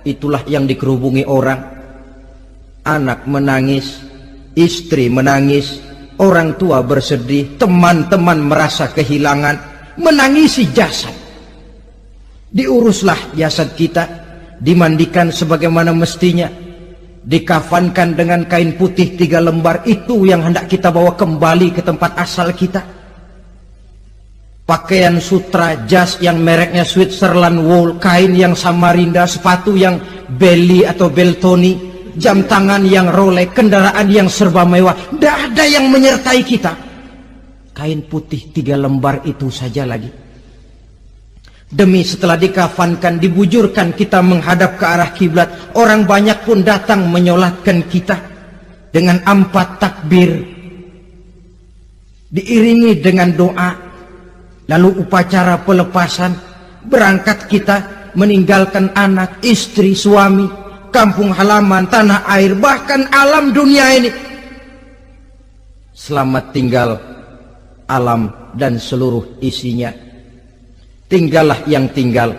itulah yang dikerubungi orang. Anak menangis, istri menangis, orang tua bersedih, teman-teman merasa kehilangan, menangisi jasad. Diuruslah jasad kita, dimandikan sebagaimana mestinya, dikafankan dengan kain putih 3 lembar, itu yang hendak kita bawa kembali ke tempat asal kita. Pakaian sutra, jas yang mereknya Switzerland wool, kain yang Samarinda, sepatu yang Belly atau Beltoni, jam tangan yang Rolex, kendaraan yang serba mewah, tidak ada yang menyertai kita. Kain putih 3 lembar itu saja lagi. Demi setelah dikafankan, dibujurkan kita menghadap ke arah kiblat, orang banyak pun datang menyolatkan kita dengan 4 takbir, diiringi dengan doa. Lalu upacara pelepasan, berangkat kita meninggalkan anak, istri, suami, kampung halaman, tanah air, bahkan alam dunia ini. Selamat tinggal alam dan seluruh isinya. Tinggallah yang tinggal.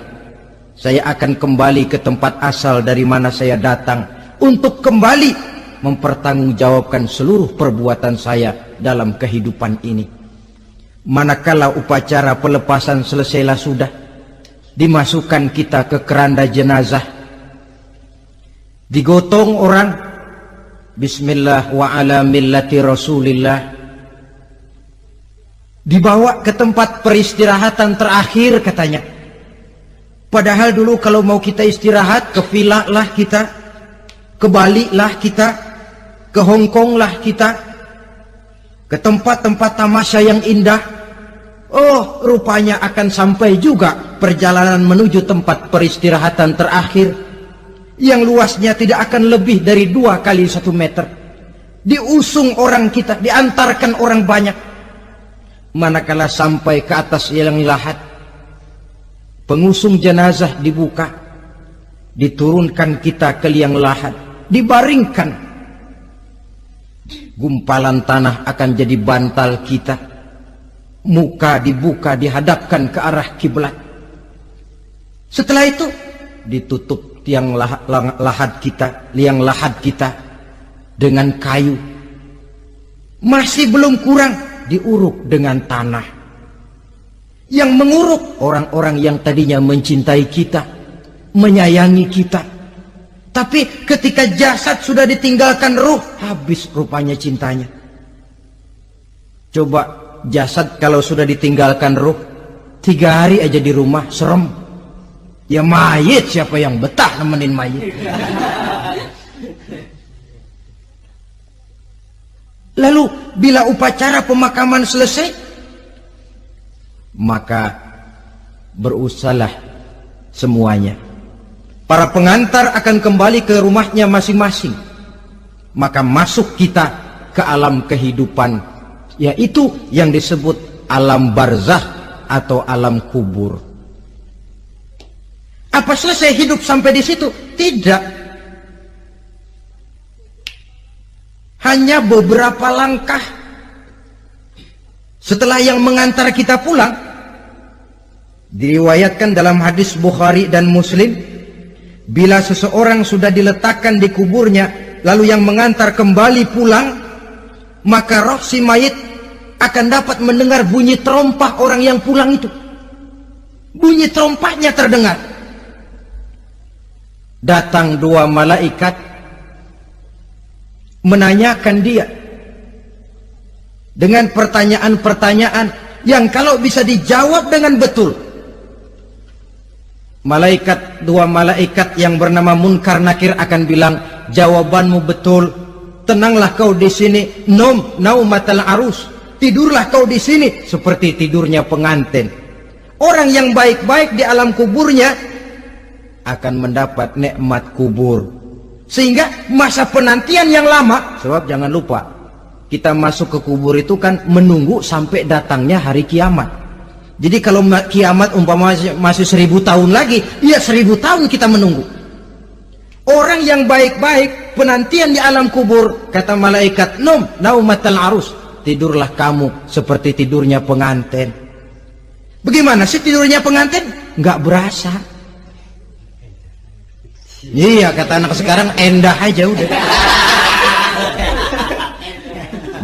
Saya akan kembali ke tempat asal dari mana saya datang, untuk kembali mempertanggungjawabkan seluruh perbuatan saya dalam kehidupan ini. Manakala upacara pelepasan selesailah sudah, dimasukkan kita ke keranda jenazah, digotong orang, bismillah wa ala millati rasulillah, dibawa ke tempat peristirahatan terakhir katanya. Padahal dulu kalau mau kita istirahat, ke villa lah kita, ke Bali lah kita, ke Hong Kong lah kita, ke tempat-tempat tamasya yang indah. Oh, rupanya akan sampai juga perjalanan menuju tempat peristirahatan terakhir, yang luasnya tidak akan lebih dari 2 kali 1 meter. Diusung orang kita, diantarkan orang banyak. Manakala sampai ke atas liang lahat, pengusung jenazah dibuka, diturunkan kita ke liang lahat, dibaringkan. Gumpalan tanah akan jadi bantal kita, muka dibuka, dihadapkan ke arah kiblat. Setelah itu ditutup liang lahat kita dengan kayu. Masih belum kurang, diuruk dengan tanah. Yang menguruk orang-orang yang tadinya mencintai kita, menyayangi kita. Tapi ketika jasad sudah ditinggalkan ruh, habis rupanya cintanya. Coba jasad kalau sudah ditinggalkan ruh, 3 hari aja di rumah, serem. Ya mayit, siapa yang betah nemenin mayit? Lalu bila upacara pemakaman selesai, maka berusahalah semuanya. Para pengantar akan kembali ke rumahnya masing-masing. Maka masuk kita ke alam kehidupan, yaitu yang disebut alam barzakh atau alam kubur. Apa selesai hidup sampai di situ? Tidak. Hanya beberapa langkah setelah yang mengantar kita pulang. Diriwayatkan dalam hadis Bukhari dan Muslim, bila seseorang sudah diletakkan di kuburnya, lalu yang mengantar kembali pulang, maka roh si mayit akan dapat mendengar bunyi terompah orang yang pulang itu. Bunyi terompahnya terdengar. Datang 2 malaikat menanyakan dia dengan pertanyaan-pertanyaan yang kalau bisa dijawab dengan betul, 2 malaikat yang bernama Munkar Nakir akan bilang, jawabanmu betul, tenanglah kau di sini, naumatal arus, tidurlah kau di sini seperti tidurnya pengantin. Orang yang baik-baik di alam kuburnya akan mendapat nikmat kubur, sehingga masa penantian yang lama. Sebab jangan lupa, kita masuk ke kubur itu kan menunggu sampai datangnya hari kiamat. Jadi kalau kiamat umpama masih 1000 tahun lagi, ya 1000 tahun kita menunggu. Orang yang baik-baik penantian di alam kubur, kata malaikat, naumatal arus, tidurlah kamu seperti tidurnya pengantin. Bagaimana sih tidurnya pengantin? Nggak berasa. Iya, kata anak sekarang, endah aja udah.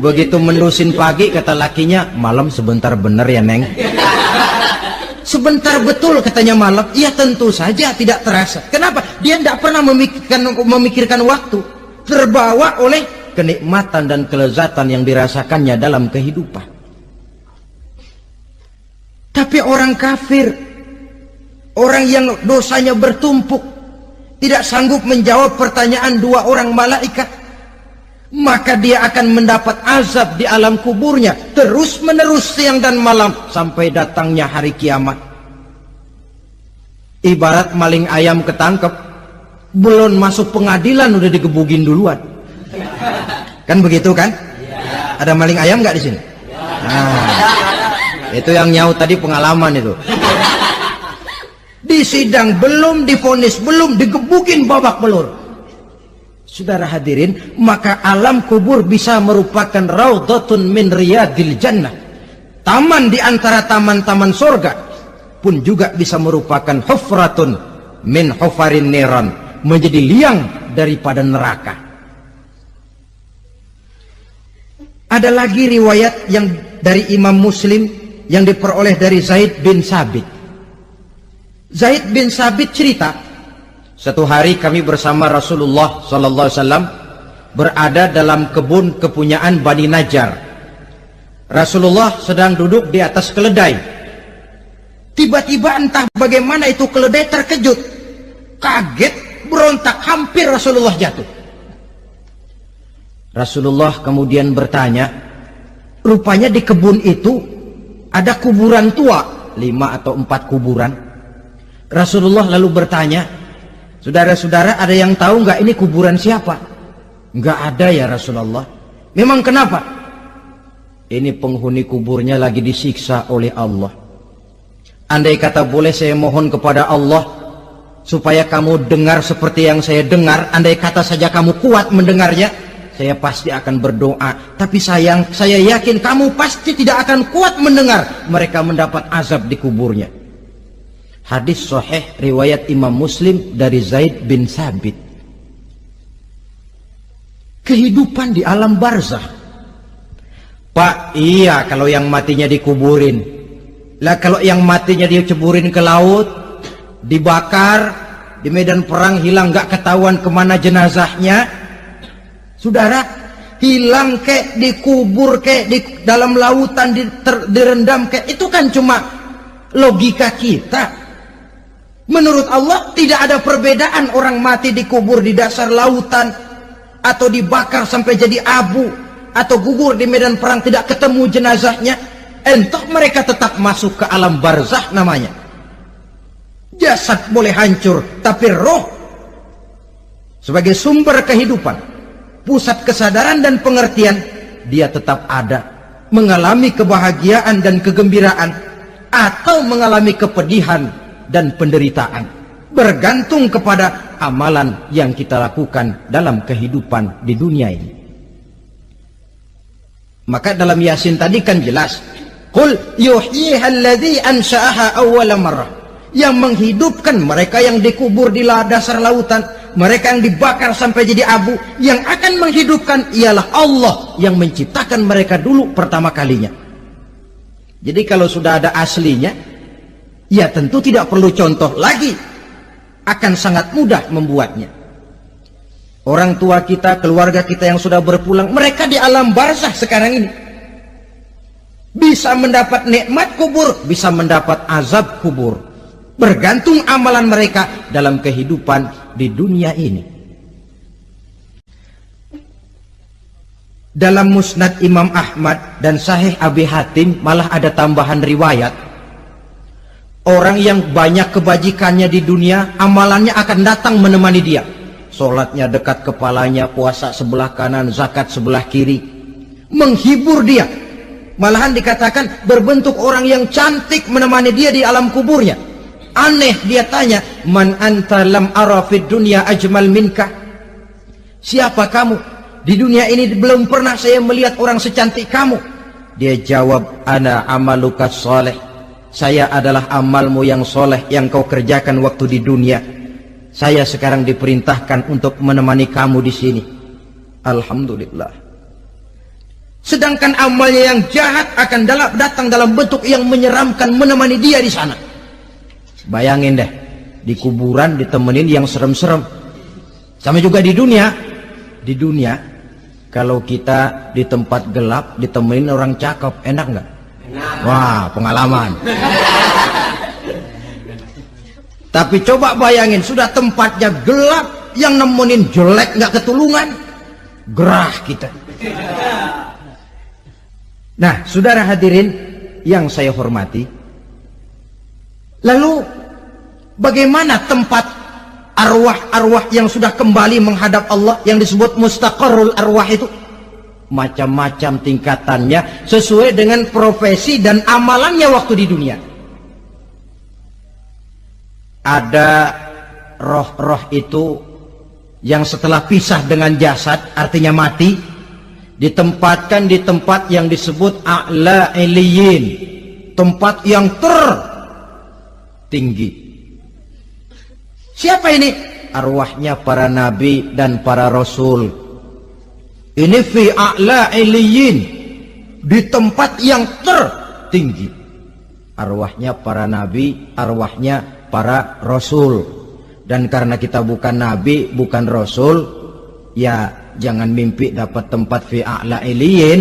Begitu mendusin pagi, kata lakinya, malam sebentar bener ya Neng. Sebentar betul katanya malam. Iya tentu saja tidak terasa. Kenapa? Dia tidak pernah memikirkan waktu. terbawa oleh kenikmatan dan kelezatan yang dirasakannya dalam kehidupan. Tapi orang kafir, orang yang dosanya bertumpuk, tidak sanggup menjawab pertanyaan dua orang malaikat, maka dia akan mendapat azab di alam kuburnya terus menerus siang dan malam sampai datangnya hari kiamat. Ibarat maling ayam ketangkep, belum masuk pengadilan udah digebugin duluan. Kan begitu kan? Ada maling ayam nggak di sini? Nah, itu yang nyaut tadi pengalaman itu. Di sidang belum divonis, belum digebugin babak belur. Saudara hadirin, maka alam kubur bisa merupakan raudhatun min riyadil jannah, taman di antara taman-taman surga, pun juga bisa merupakan hufratun min hufarin niran, menjadi liang daripada neraka. Ada lagi riwayat yang dari Imam Muslim yang diperoleh dari Zaid bin Sabit. Zaid bin Sabit cerita, satu hari kami bersama Rasulullah SAW berada dalam kebun kepunyaan Bani Najjar. Rasulullah sedang duduk di atas keledai. Tiba-tiba entah bagaimana itu keledai terkejut, kaget, berontak, hampir Rasulullah jatuh. Rasulullah kemudian bertanya, rupanya di kebun itu ada kuburan tua, 5 atau 4 kuburan. Rasulullah lalu bertanya, saudara-saudara ada yang tahu nggak ini kuburan siapa? Nggak ada ya Rasulullah. Memang kenapa? Ini penghuni kuburnya lagi disiksa oleh Allah. Andai kata boleh saya mohon kepada Allah supaya kamu dengar seperti yang saya dengar, andai kata saja kamu kuat mendengarnya, saya pasti akan berdoa. Tapi sayang, saya yakin kamu pasti tidak akan kuat mendengar mereka mendapat azab di kuburnya. Hadis sahih riwayat Imam Muslim dari Zaid bin Sabit. Kehidupan di alam barzah. Pak, iya kalau yang matinya dikuburin. Lah kalau yang matinya diceburin ke laut, dibakar, di medan perang hilang gak ketahuan kemana jenazahnya. Saudara, hilang kek, dikubur kek, di dalam lautan direndam kek, itu kan cuma logika kita. Menurut Allah tidak ada perbedaan orang mati dikubur di dasar lautan, atau dibakar sampai jadi abu, atau gugur di medan perang tidak ketemu jenazahnya. Entah mereka tetap masuk ke alam barzah namanya. Jasad boleh hancur, tapi roh sebagai sumber kehidupan, pusat kesadaran dan pengertian, dia tetap ada, mengalami kebahagiaan dan kegembiraan, atau mengalami kepedihan dan penderitaan, bergantung kepada amalan yang kita lakukan dalam kehidupan di dunia ini. Maka dalam Yasin tadi kan jelas, qul yuhyiha alladzi ansha'aha awwala marrah, yang menghidupkan mereka yang dikubur di dasar lautan, mereka yang dibakar sampai jadi abu, yang akan menghidupkan ialah Allah yang menciptakan mereka dulu pertama kalinya. Jadi kalau sudah ada aslinya, ya tentu tidak perlu contoh lagi, akan sangat mudah membuatnya. Orang tua kita, keluarga kita yang sudah berpulang, mereka di alam barzah sekarang ini bisa mendapat nikmat kubur, bisa mendapat azab kubur, bergantung amalan mereka dalam kehidupan di dunia ini. Dalam Musnad Imam Ahmad dan Sahih Abi Hatim malah ada tambahan riwayat, orang yang banyak kebajikannya di dunia, amalannya akan datang menemani dia. Sholatnya dekat kepalanya, puasa sebelah kanan, zakat sebelah kiri, menghibur dia. Malahan dikatakan berbentuk orang yang cantik menemani dia di alam kuburnya. Aneh, dia tanya, man anta lam ara fid dunya ajmal minka, siapa kamu? Di dunia ini belum pernah saya melihat orang secantik kamu. Dia jawab, ana amaluka soleh, saya adalah amalmu yang soleh yang kau kerjakan waktu di dunia. Saya sekarang diperintahkan untuk menemani kamu di sini. Alhamdulillah. Sedangkan amalnya yang jahat akan datang dalam bentuk yang menyeramkan menemani dia di sana. Bayangin deh, di kuburan ditemenin yang serem-serem. Sama juga di dunia, di dunia, kalau kita di tempat gelap ditemenin orang cakep, enak nggak? Wah, pengalaman. Tapi coba bayangin, sudah tempatnya gelap, yang nemenin jelek nggak ketulungan, gerah kita. Nah, saudara hadirin yang saya hormati, lalu bagaimana tempat arwah-arwah yang sudah kembali menghadap Allah yang disebut mustaqarrul arwah itu? Macam-macam tingkatannya sesuai dengan profesi dan amalannya waktu di dunia. Ada roh-roh itu yang setelah pisah dengan jasad, artinya mati, ditempatkan di tempat yang disebut a'la iliyin, tempat yang tertinggi. Siapa ini? Arwahnya para nabi dan para rasul. Ini fi a'la iliyin, di tempat yang tertinggi. Arwahnya para nabi, arwahnya para rasul. Dan karena kita bukan nabi, bukan rasul, ya jangan mimpi dapat tempat fi a'la iliyin,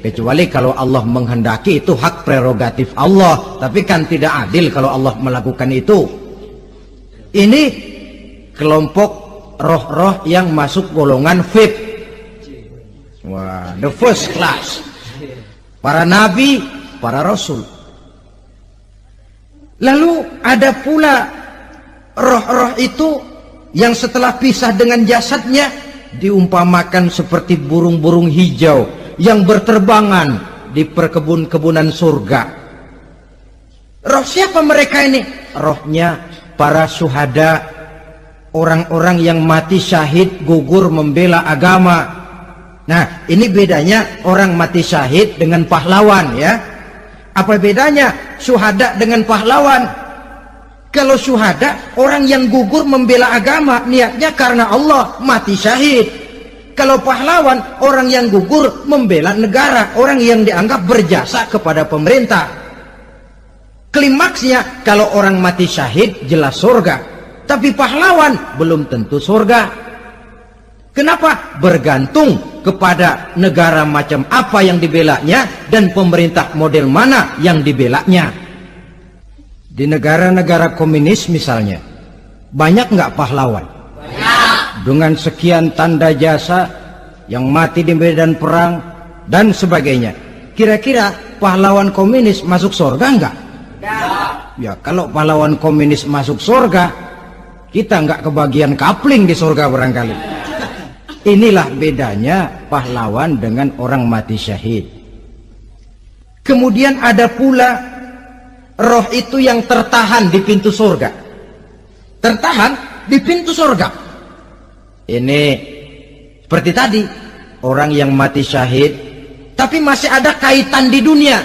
kecuali kalau Allah menghendaki. Itu hak prerogatif Allah, tapi kan tidak adil kalau Allah melakukan itu. Ini kelompok roh-roh yang masuk golongan VIP. Wah, the first class. Para nabi, para rasul. Lalu ada pula roh-roh itu yang setelah pisah dengan jasadnya diumpamakan seperti burung-burung hijau yang berterbangan di perkebun-kebunan surga. Roh siapa mereka ini? Rohnya para syuhada, orang-orang yang mati syahid gugur membela agama. Nah, ini bedanya orang mati syahid dengan pahlawan, ya. Apa bedanya syuhada dengan pahlawan? Kalau syuhada, orang yang gugur membela agama, niatnya karena Allah, mati syahid. Kalau pahlawan, orang yang gugur membela negara, orang yang dianggap berjasa kepada pemerintah. Klimaksnya, kalau orang mati syahid, jelas surga. Tapi pahlawan, belum tentu surga. Kenapa? Bergantung kepada negara macam apa yang dibelanya dan pemerintah model mana yang dibelanya. Di negara-negara komunis misalnya, banyak nggak pahlawan? Banyak. Dengan sekian tanda jasa yang mati di medan perang dan sebagainya. Kira-kira pahlawan komunis masuk surga nggak? Ya, kalau pahlawan komunis masuk surga, kita nggak kebagian kapling di surga barangkali. Inilah bedanya pahlawan dengan orang mati syahid. Kemudian ada pula roh itu yang tertahan di pintu surga. Tertahan di pintu surga. Ini seperti tadi, orang yang mati syahid tapi masih ada kaitan di dunia.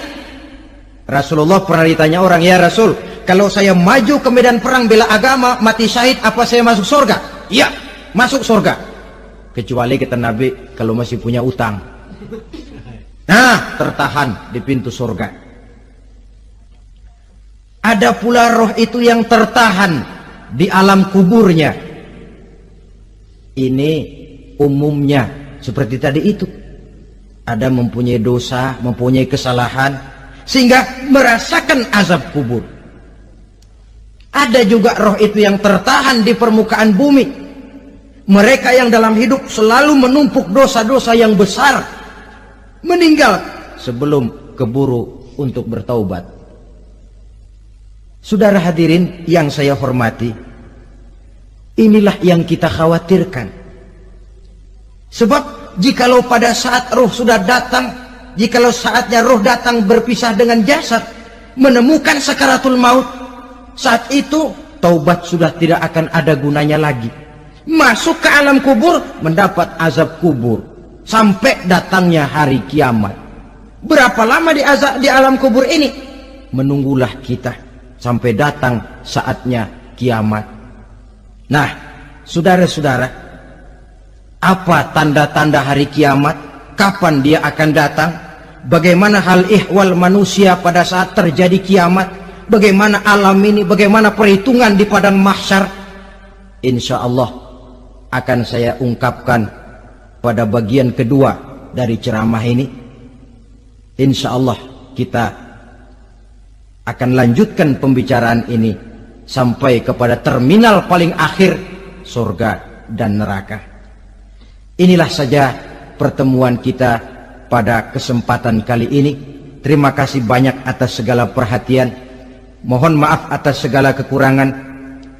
Rasulullah pernah ditanya orang, ya Rasul, kalau saya maju ke medan perang bela agama, mati syahid, apa saya masuk surga? Iya, masuk surga. Kecuali kata Nabi, kalau masih punya utang. Nah, tertahan di pintu surga. Ada pula roh itu yang tertahan di alam kuburnya. Ini umumnya seperti tadi itu. Ada mempunyai dosa, mempunyai kesalahan, sehingga merasakan azab kubur. Ada juga roh itu yang tertahan di permukaan bumi. Mereka yang dalam hidup selalu menumpuk dosa-dosa yang besar, meninggal sebelum keburu untuk bertaubat. Saudara hadirin yang saya hormati, inilah yang kita khawatirkan. Sebab jikalau pada saat roh sudah datang, jikalau saatnya roh datang berpisah dengan jasad, menemukan sakaratul maut, saat itu taubat sudah tidak akan ada gunanya lagi. Masuk ke alam kubur, mendapat azab kubur sampai datangnya hari kiamat. Berapa lama di alam kubur ini? Menunggulah kita sampai datang saatnya kiamat. Nah, saudara-saudara, apa tanda-tanda hari kiamat? Kapan dia akan datang? Bagaimana hal ihwal manusia pada saat terjadi kiamat? Bagaimana alam ini? Bagaimana perhitungan di padang mahsyar? Insya Allah akan saya ungkapkan pada bagian kedua dari ceramah ini. Insya Allah kita akan lanjutkan pembicaraan ini sampai kepada terminal paling akhir, surga dan neraka. Inilah saja pertemuan kita pada kesempatan kali ini. Terima kasih banyak atas segala perhatian. Mohon maaf atas segala kekurangan.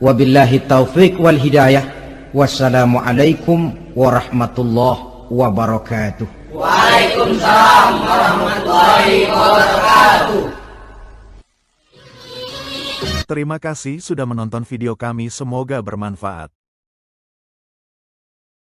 Wabillahi taufiq wal hidayah. Wassalamualaikum warahmatullahi wabarakatuh. Waalaikumsalam warahmatullahi wabarakatuh. Terima kasih sudah menonton video kami, semoga bermanfaat.